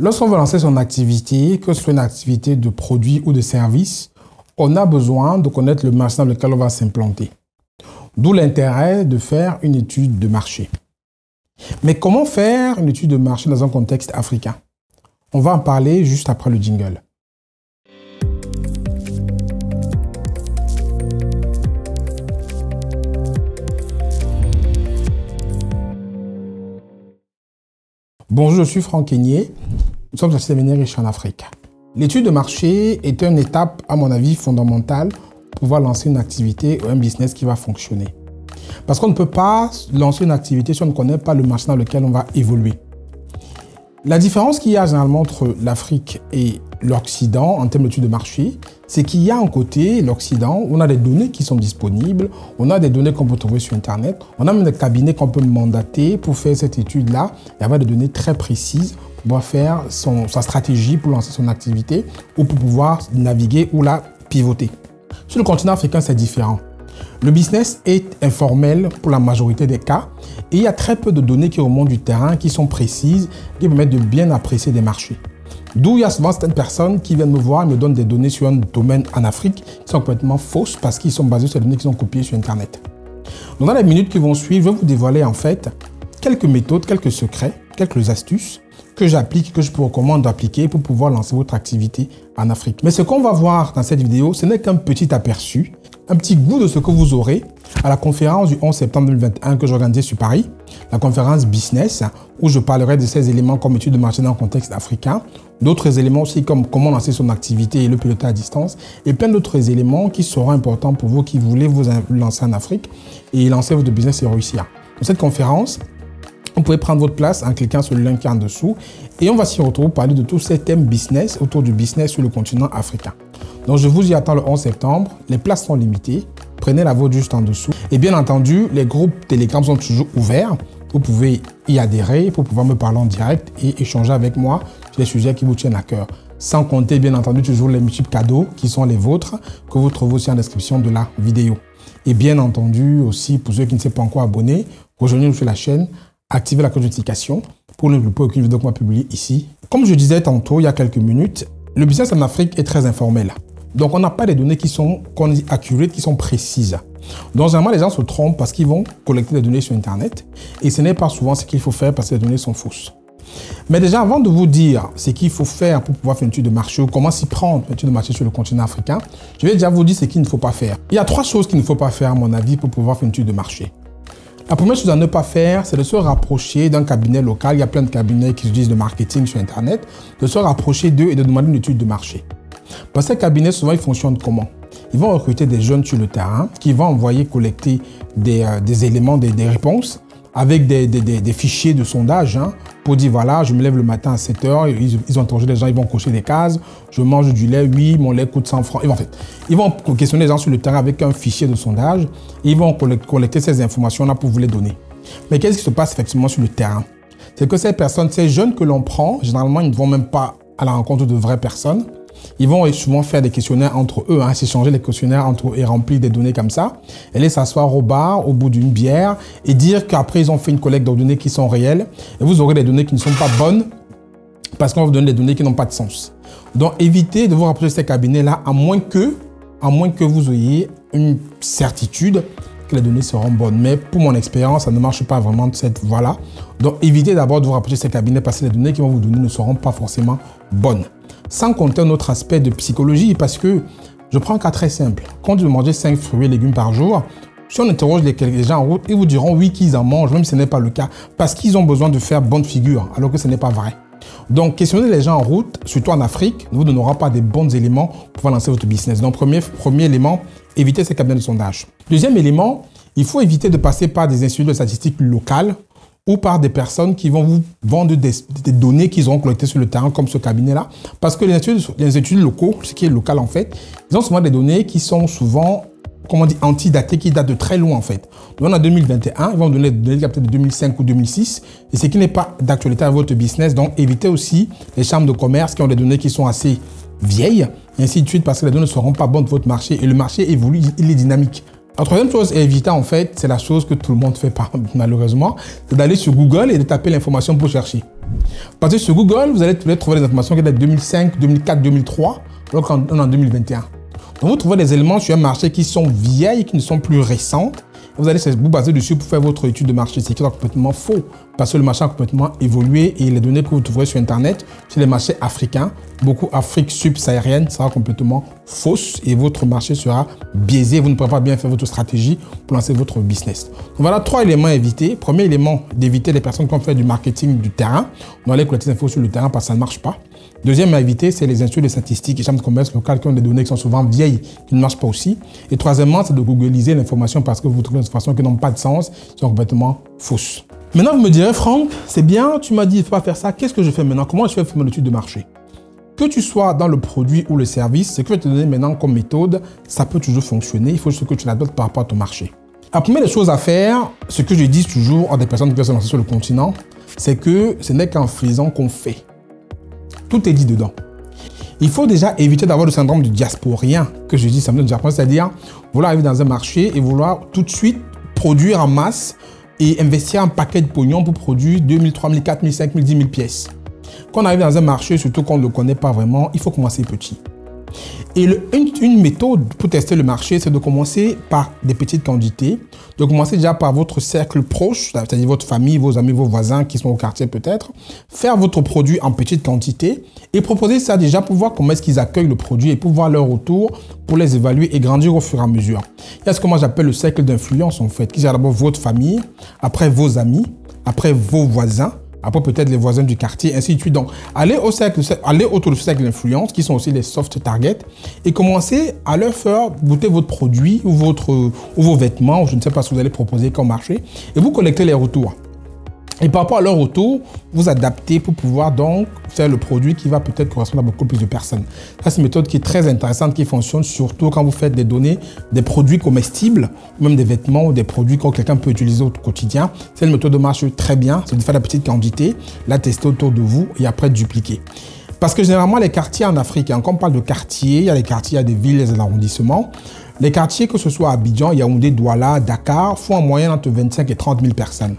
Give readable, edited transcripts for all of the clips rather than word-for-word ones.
Lorsqu'on veut lancer son activité, que ce soit une activité de produit ou de service, on a besoin de connaître le marché dans lequel on va s'implanter. D'où l'intérêt de faire une étude de marché. Mais comment faire une étude de marché dans un contexte africain? On va en parler juste après le jingle. Bonjour, je suis Franck Kenyé. Nous sommes un séminaire riche en Afrique. L'étude de marché est une étape, à mon avis, fondamentale pour pouvoir lancer une activité ou un business qui va fonctionner. Parce qu'on ne peut pas lancer une activité si on ne connaît pas le marché dans lequel on va évoluer. La différence qu'il y a généralement entre l'Afrique et l'Occident en termes d'études de marché, c'est qu'il y a un côté, l'Occident, où on a des données qui sont disponibles, on a des données qu'on peut trouver sur Internet, on a même des cabinets qu'on peut mandater pour faire cette étude-là et avoir des données très précises pour pouvoir faire sa stratégie pour lancer son activité ou pour pouvoir naviguer ou la pivoter. Sur le continent africain, c'est différent. Le business est informel pour la majorité des cas et il y a très peu de données qui remontent du terrain, qui sont précises, qui permettent de bien apprécier des marchés. D'où il y a souvent certaines personnes qui viennent me voir et me donnent des données sur un domaine en Afrique qui sont complètement fausses parce qu'ils sont basés sur des données qui sont copiées sur Internet. Donc dans les minutes qui vont suivre, je vais vous dévoiler en fait quelques méthodes, quelques secrets, quelques astuces que j'applique, que je vous recommande d'appliquer pour pouvoir lancer votre activité en Afrique. Mais ce qu'on va voir dans cette vidéo, ce n'est qu'un petit aperçu, un petit goût de ce que vous aurez à la conférence du 11 septembre 2021 que j'organisais sur Paris, la conférence Business, où je parlerai de ces éléments comme études de marché dans le contexte africain, d'autres éléments aussi comme comment lancer son activité et le piloter à distance, et plein d'autres éléments qui seront importants pour vous qui voulez vous lancer en Afrique et lancer votre business et réussir. Dans cette conférence, vous pouvez prendre votre place en cliquant sur le lien qui est en dessous et on va s'y retrouver pour parler de tous ces thèmes business autour du business sur le continent africain. Donc je vous y attends le 11 septembre, les places sont limitées, prenez la vôtre juste en dessous. Et bien entendu, les groupes Telegram sont toujours ouverts, vous pouvez y adhérer pour pouvoir me parler en direct et échanger avec moi sur les sujets qui vous tiennent à cœur. Sans compter bien entendu toujours les multiples cadeaux qui sont les vôtres, que vous trouvez aussi en description de la vidéo. Et bien entendu aussi, pour ceux qui ne sont pas encore abonnés, rejoignez-nous sur la chaîne, activez la cloche de notification pour ne louper aucune vidéo qu'on va publier ici. Comme je disais tantôt, il y a quelques minutes, le business en Afrique est très informel. Donc, on n'a pas des données qui sont accurate, qui sont précises. Donc, généralement, les gens se trompent parce qu'ils vont collecter des données sur Internet et ce n'est pas souvent ce qu'il faut faire parce que les données sont fausses. Mais déjà, avant de vous dire ce qu'il faut faire pour pouvoir faire une étude de marché ou comment s'y prendre une étude de marché sur le continent africain, je vais déjà vous dire ce qu'il ne faut pas faire. Il y a 3 choses qu'il ne faut pas faire, à mon avis, pour pouvoir faire une étude de marché. La première chose à ne pas faire, c'est de se rapprocher d'un cabinet local. Il y a plein de cabinets qui utilisent le marketing sur Internet. De se rapprocher d'eux et de demander une étude de marché. Parce que ces cabinets, souvent, ils fonctionnent comment? Ils vont recruter des jeunes sur le terrain qui vont envoyer collecter des éléments, des réponses avec des fichiers de sondage pour dire, voilà, je me lève le matin à 7 h, ils ont interrogé les gens, ils vont cocher des cases, je mange du lait, oui, mon lait coûte 100 francs. Et en fait, ils vont questionner les gens sur le terrain avec un fichier de sondage et ils vont collecter ces informations-là pour vous les donner. Mais qu'est-ce qui se passe effectivement sur le terrain? C'est que ces personnes, ces jeunes que l'on prend, généralement, ils ne vont même pas à la rencontre de vraies personnes. Ils vont souvent faire des questionnaires entre eux, s'échanger les questionnaires entre eux et remplir des données comme ça. Aller s'asseoir au bar, au bout d'une bière et dire qu'après ils ont fait une collecte de données qui sont réelles. Et vous aurez des données qui ne sont pas bonnes parce qu'on va vous donner des données qui n'ont pas de sens. Donc évitez de vous rapprocher de ces cabinets-là à moins que vous ayez une certitude que les données seront bonnes. Mais pour mon expérience, ça ne marche pas vraiment de cette voie-là. Donc évitez d'abord de vous rapprocher de ces cabinets parce que les données qu'ils vont vous donner ne seront pas forcément bonnes. Sans compter un autre aspect de psychologie, parce que je prends un cas très simple. Quand vous mangez 5 fruits et légumes par jour, si on interroge les gens en route, ils vous diront oui qu'ils en mangent, même si ce n'est pas le cas, parce qu'ils ont besoin de faire bonne figure, alors que ce n'est pas vrai. Donc, questionnez les gens en route, surtout en Afrique, ne vous donnera pas des bons éléments pour pouvoir lancer votre business. Donc, premier élément, évitez ces cabinets de sondage. Deuxième élément, il faut éviter de passer par des instituts de statistiques locales ou par des personnes qui vont vous vendre des données qu'ils auront collectées sur le terrain, comme ce cabinet-là. Parce que les instituts locaux, ce qui est local en fait, ils ont souvent des données qui sont souvent, comment on dit, antidatées, qui datent de très loin en fait. Donc en 2021, ils vont vous donner des données qui datent de 2005 ou 2006, et ce qui n'est pas d'actualité à votre business. Donc évitez aussi les chambres de commerce qui ont des données qui sont assez vieilles, et ainsi de suite, parce que les données ne seront pas bonnes de votre marché. Et le marché évolue, il est dynamique. La troisième chose à éviter, en fait, c'est la chose que tout le monde fait malheureusement, c'est d'aller sur Google et de taper l'information pour chercher. Parce que sur Google, vous allez peut-être trouver des informations qui datent de 2005, 2004, 2003, alors qu'on est en 2021. Donc, vous trouvez des éléments sur un marché qui sont vieilles, qui ne sont plus récentes. Vous allez vous baser dessus pour faire votre étude de marché. C'est complètement faux parce que le marché a complètement évolué et les données que vous trouverez sur Internet, sur les marchés africains, beaucoup Afrique subsaharienne, sera complètement fausse et votre marché sera biaisé. Vous ne pourrez pas bien faire votre stratégie pour lancer votre business. Donc voilà 3 éléments à éviter. Premier élément, d'éviter les personnes qui ont fait du marketing du terrain. On va aller collecter des infos sur le terrain parce que ça ne marche pas. Deuxième à éviter, c'est les instituts de statistiques et chambres de commerce locales qui ont des données qui sont souvent vieilles, qui ne marchent pas aussi. Et troisièmement, c'est de googliser l'information parce que vous trouvez des informations qui n'ont pas de sens, qui sont complètement fausses. Maintenant, vous me direz, Franck, c'est bien, tu m'as dit il ne faut pas faire ça. Qu'est-ce que je fais maintenant? Comment je fais mon étude de marché? Que tu sois dans le produit ou le service, ce que je vais te donner maintenant comme méthode, ça peut toujours fonctionner. Il faut juste que tu l'adoptes par rapport à ton marché. La première des choses à faire, ce que je dis toujours à des personnes qui veulent se lancer sur le continent, c'est que ce n'est qu'en faisant qu'on fait. Tout est dit dedans. Il faut déjà éviter d'avoir le syndrome du diasporien, que je dis syndrome du diasporien, c'est-à-dire vouloir arriver dans un marché et vouloir tout de suite produire en masse et investir un paquet de pognon pour produire 2000, 3000, 4000, 5000, 10 000 pièces. Quand on arrive dans un marché, surtout qu'on ne le connaît pas vraiment, il faut commencer petit. Et une méthode pour tester le marché, c'est de commencer par des petites quantités, de commencer déjà par votre cercle proche, c'est-à-dire votre famille, vos amis, vos voisins qui sont au quartier peut-être, faire votre produit en petite quantité et proposer ça déjà pour voir comment est-ce qu'ils accueillent le produit et pour voir leur retour, pour les évaluer et grandir au fur et à mesure. Il y a ce que moi j'appelle le cercle d'influence en fait, qui est d'abord votre famille, après vos amis, après vos voisins, après peut-être les voisins du quartier, ainsi de suite. Donc, allez autour de ce cercle d'influence, qui sont aussi les soft targets, et commencez à leur faire goûter votre produit ou vos vêtements, ou je ne sais pas ce que vous allez proposer comme marché, et vous collectez les retours. Et par rapport à leur retour, vous adaptez pour pouvoir donc faire le produit qui va peut-être correspondre à beaucoup plus de personnes. Ça, c'est une méthode qui est très intéressante, qui fonctionne surtout quand vous faites des données, des produits comestibles, même des vêtements ou des produits que quelqu'un peut utiliser au quotidien. C'est une méthode qui marche très bien, c'est de faire la petite quantité, la tester autour de vous et après dupliquer. Parce que généralement, les quartiers en Afrique, quand on parle de quartiers, il y a les quartiers, il y a des villes, il y a des arrondissements. Les quartiers, que ce soit Abidjan, Yaoundé, Douala, Dakar, font en moyenne entre 25 et 30 000 personnes.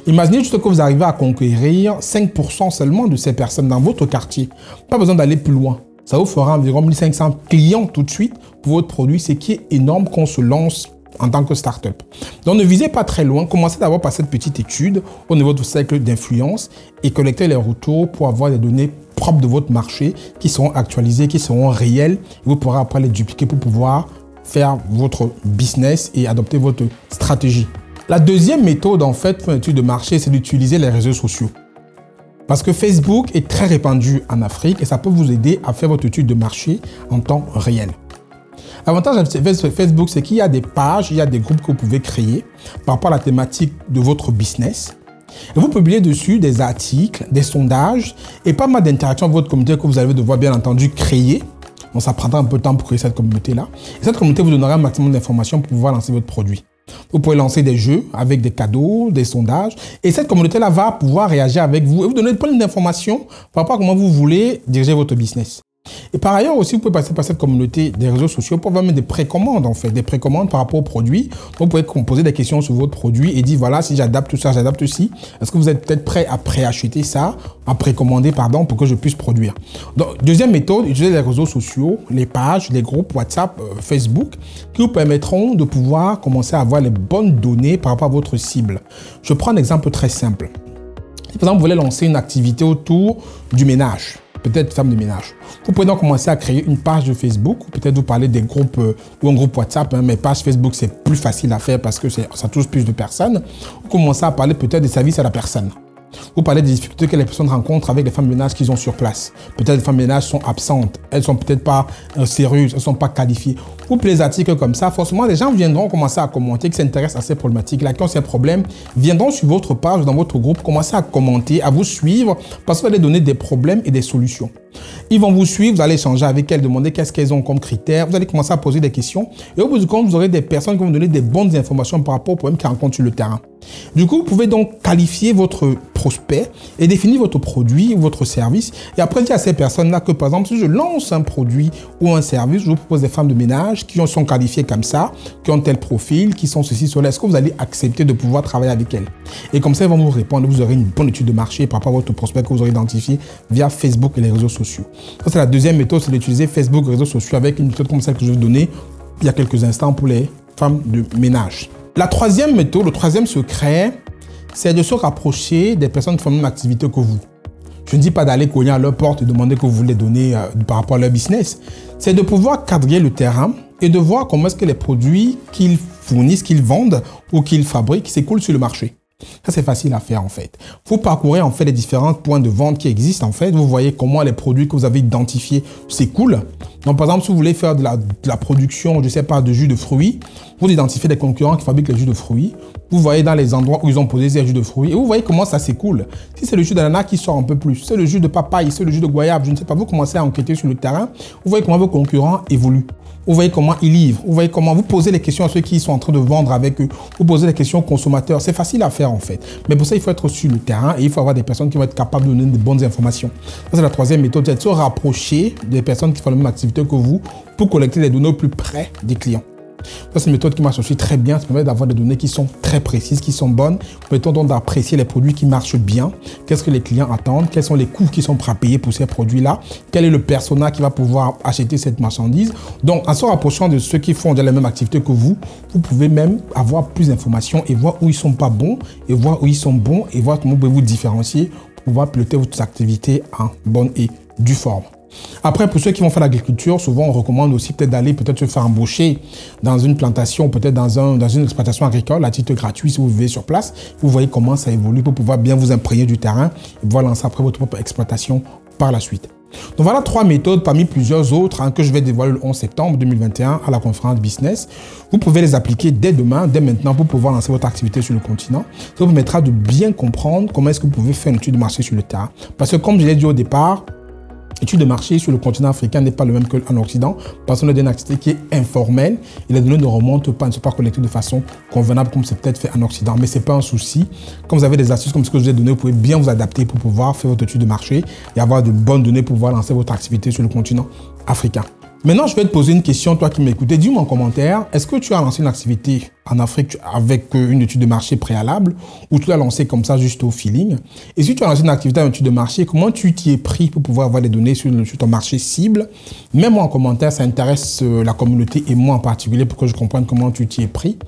Imaginez juste que vous arrivez à conquérir 5% seulement de ces personnes dans votre quartier. Pas besoin d'aller plus loin. Ça vous fera environ 1500 clients tout de suite pour votre produit, ce qui est énorme qu'on se lance en tant que start-up. Donc ne visez pas très loin, commencez d'abord par cette petite étude au niveau de votre cercle d'influence et collectez les retours pour avoir des données propres de votre marché qui seront actualisées, qui seront réelles. Vous pourrez après les dupliquer pour pouvoir faire votre business et adopter votre stratégie. La deuxième méthode, en fait, pour une étude de marché, c'est d'utiliser les réseaux sociaux. Parce que Facebook est très répandu en Afrique et ça peut vous aider à faire votre étude de marché en temps réel. L'avantage de Facebook, c'est qu'il y a des pages, il y a des groupes que vous pouvez créer par rapport à la thématique de votre business. Et vous publiez dessus des articles, des sondages et pas mal d'interactions avec votre communauté que vous allez devoir bien entendu créer. Donc ça prendra un peu de temps pour créer cette communauté-là. Et cette communauté vous donnera un maximum d'informations pour pouvoir lancer votre produit. Vous pouvez lancer des jeux avec des cadeaux, des sondages. Et cette communauté-là va pouvoir réagir avec vous et vous donner plein d'informations par rapport à comment vous voulez diriger votre business. Et par ailleurs aussi, vous pouvez passer par cette communauté des réseaux sociaux pour avoir même des précommandes en fait, des précommandes par rapport au produit. Donc, vous pouvez poser des questions sur votre produit et dire voilà, si j'adapte tout ça, j'adapte ceci. Est-ce que vous êtes peut-être prêt à préacheter ça, à précommander, pardon, pour que je puisse produire. Donc, deuxième méthode, utiliser les réseaux sociaux, les pages, les groupes WhatsApp, Facebook, qui vous permettront de pouvoir commencer à avoir les bonnes données par rapport à votre cible. Je prends un exemple très simple. Si par exemple, vous voulez lancer une activité autour du ménage, peut-être femme de ménage. Vous pouvez donc commencer à créer une page de Facebook, ou peut-être vous parler des groupes ou un groupe WhatsApp, mais page Facebook, c'est plus facile à faire parce que ça touche plus de personnes. Vous commencez à parler peut-être des services à la personne. Vous parlez des difficultés que les personnes rencontrent avec les femmes de ménage qu'ils ont sur place. Peut-être les femmes de ménage sont absentes, elles sont peut-être pas sérieuses, elles sont pas qualifiées. Vous prenez des articles comme ça, forcément les gens viendront commencer à commenter, qui s'intéressent à ces problématiques-là, qui ont ces problèmes, viendront sur votre page, dans votre groupe, commencer à commenter, à vous suivre, parce que vous allez donner des problèmes et des solutions. Ils vont vous suivre, vous allez échanger avec elles, demander qu'est-ce qu'elles ont comme critères, vous allez commencer à poser des questions, et au bout du compte, vous aurez des personnes qui vont vous donner des bonnes informations par rapport aux problèmes qu'ils rencontrent sur le terrain. Du coup, vous pouvez donc qualifier votre prospect et définir votre produit ou votre service. Et après, dire à ces personnes-là que, par exemple, si je lance un produit ou un service, je vous propose des femmes de ménage qui sont qualifiées comme ça, qui ont tel profil, qui sont ceci, cela. Est-ce que vous allez accepter de pouvoir travailler avec elles? Et comme ça, ils vont vous répondre. Vous aurez une bonne étude de marché par rapport à votre prospect que vous aurez identifié via Facebook et les réseaux sociaux. Ça, c'est la deuxième méthode, c'est d'utiliser Facebook et les réseaux sociaux avec une méthode comme celle que je vais vous donner il y a quelques instants pour les femmes de ménage. La troisième méthode, le troisième secret, c'est de se rapprocher des personnes qui font la même activité que vous. Je ne dis pas d'aller cogner à leur porte et demander que vous voulez donner par rapport à leur business. C'est de pouvoir quadriller le terrain et de voir comment est-ce que les produits qu'ils fournissent, qu'ils vendent ou qu'ils fabriquent s'écoulent sur le marché. Ça, c'est facile à faire en fait. Vous parcourez en fait les différents points de vente qui existent en fait. Vous voyez comment les produits que vous avez identifiés s'écoulent. Donc, par exemple, si vous voulez faire de la production, je ne sais pas, de jus de fruits, vous identifiez des concurrents qui fabriquent les jus de fruits. Vous voyez dans les endroits où ils ont posé ces jus de fruits et vous voyez comment ça s'écoule. Si c'est le jus d'ananas qui sort un peu plus, c'est le jus de papaye, c'est le jus de goyave, je ne sais pas, vous commencez à enquêter sur le terrain. Vous voyez comment vos concurrents évoluent. Vous voyez comment ils livrent. Vous voyez comment vous posez les questions à ceux qui sont en train de vendre avec eux. Vous posez les questions aux consommateurs. C'est facile à faire en fait. Mais pour ça, il faut être sur le terrain et il faut avoir des personnes qui vont être capables de donner de bonnes informations. Ça, c'est la troisième méthode, c'est de se rapprocher des personnes qui font la même activité que vous pour collecter les données au plus près des clients. Ça, c'est une méthode qui marche aussi très bien. Ça permet d'avoir des données qui sont très précises, qui sont bonnes. Permettons donc d'apprécier les produits qui marchent bien. Qu'est-ce que les clients attendent? Quels sont les coûts qui sont prêts à payer pour ces produits-là? Quel est le persona qui va pouvoir acheter cette marchandise? Donc, en se rapprochant de ceux qui font déjà la même activité que vous, vous pouvez même avoir plus d'informations et voir où ils ne sont pas bons et voir où ils sont bons et voir comment vous pouvez vous différencier pour pouvoir piloter votre activité en bonne et due forme. Après, pour ceux qui vont faire l'agriculture, souvent on recommande aussi peut-être d'aller se faire embaucher dans une plantation, peut-être dans une exploitation agricole à titre gratuit si vous vivez sur place. Vous voyez comment ça évolue pour pouvoir bien vous imprégner du terrain et pouvoir lancer après votre propre exploitation par la suite. Donc voilà 3 méthodes parmi plusieurs autres que je vais dévoiler le 11 septembre 2021 à la conférence business. Vous pouvez les appliquer dès demain, dès maintenant pour pouvoir lancer votre activité sur le continent. Ça vous permettra de bien comprendre comment est-ce que vous pouvez faire une étude de marché sur le terrain. Parce que comme je l'ai dit au départ, l'étude de marché sur le continent africain n'est pas le même qu'en Occident parce qu'on a une activité qui est informelle et les données ne remontent pas, ne sont pas collectées de façon convenable comme c'est peut-être fait en Occident. Mais ce n'est pas un souci. Comme vous avez des astuces comme ce que je vous ai donné, vous pouvez bien vous adapter pour pouvoir faire votre étude de marché et avoir de bonnes données pour pouvoir lancer votre activité sur le continent africain. Maintenant, je vais te poser une question, toi qui m'écoutes. Dis-moi en commentaire, est-ce que tu as lancé une activité en Afrique avec une étude de marché préalable ou tu l'as lancé comme ça juste au feeling? Et si tu as lancé une activité avec une étude de marché, comment tu t'y es pris pour pouvoir avoir des données sur ton marché cible? Mets-moi en commentaire, ça intéresse la communauté et moi en particulier pour que je comprenne comment tu t'y es pris.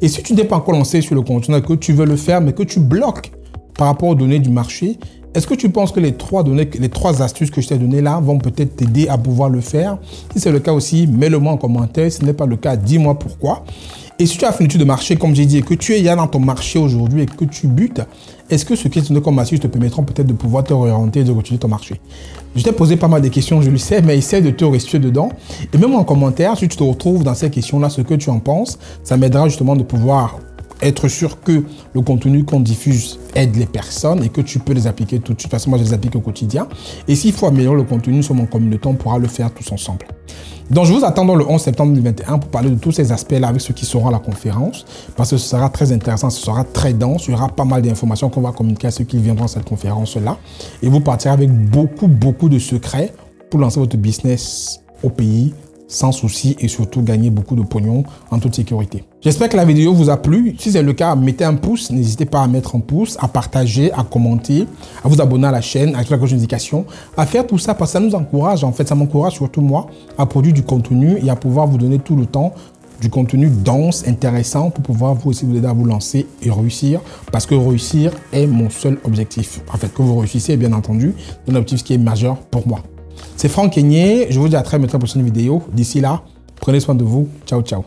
Et si tu n'es pas encore lancé sur le continent et que tu veux le faire mais que tu bloques par rapport aux données du marché, est-ce que tu penses que les 3 astuces que je t'ai données là vont peut-être t'aider à pouvoir le faire? Si c'est le cas aussi, mets-le-moi en commentaire. Si ce n'est pas le cas, dis-moi pourquoi. Et si tu as fait une étude de marché, comme j'ai dit, et que tu es là dans ton marché aujourd'hui et que tu butes, est-ce que ce qui est donné comme astuce te permettront peut-être de pouvoir te réorienter et de continuer ton marché? Je t'ai posé pas mal de questions, je le sais, mais essaie de te restituer dedans. Et même en commentaire, si tu te retrouves dans ces questions-là, ce que tu en penses, ça m'aidera justement de pouvoir être sûr que le contenu qu'on diffuse aide les personnes et que tu peux les appliquer tout de suite. Parce que moi, je les applique au quotidien. Et s'il faut améliorer le contenu sur mon communauté, on pourra le faire tous ensemble. Donc, je vous attends le 11 septembre 2021 pour parler de tous ces aspects-là avec ceux qui seront à la conférence. Parce que ce sera très intéressant, ce sera très dense. Il y aura pas mal d'informations qu'on va communiquer à ceux qui viendront à cette conférence-là. Et vous partirez avec beaucoup de secrets pour lancer votre business au pays sans souci et surtout gagner beaucoup de pognon en toute sécurité. J'espère que la vidéo vous a plu. Si c'est le cas, mettez un pouce. N'hésitez pas à mettre un pouce, à partager, à commenter, à vous abonner à la chaîne, avec la cloche d'indication, à faire tout ça parce que ça nous encourage. En fait, ça m'encourage surtout moi à produire du contenu et à pouvoir vous donner tout le temps du contenu dense, intéressant pour pouvoir vous aussi vous aider à vous lancer et réussir parce que réussir est mon seul objectif. En fait, que vous réussissez, bien entendu, c'est un objectif qui est majeur pour moi. C'est Franck Kenyé, je vous dis à très bientôt pour une prochaine vidéo. D'ici là, prenez soin de vous. Ciao, ciao.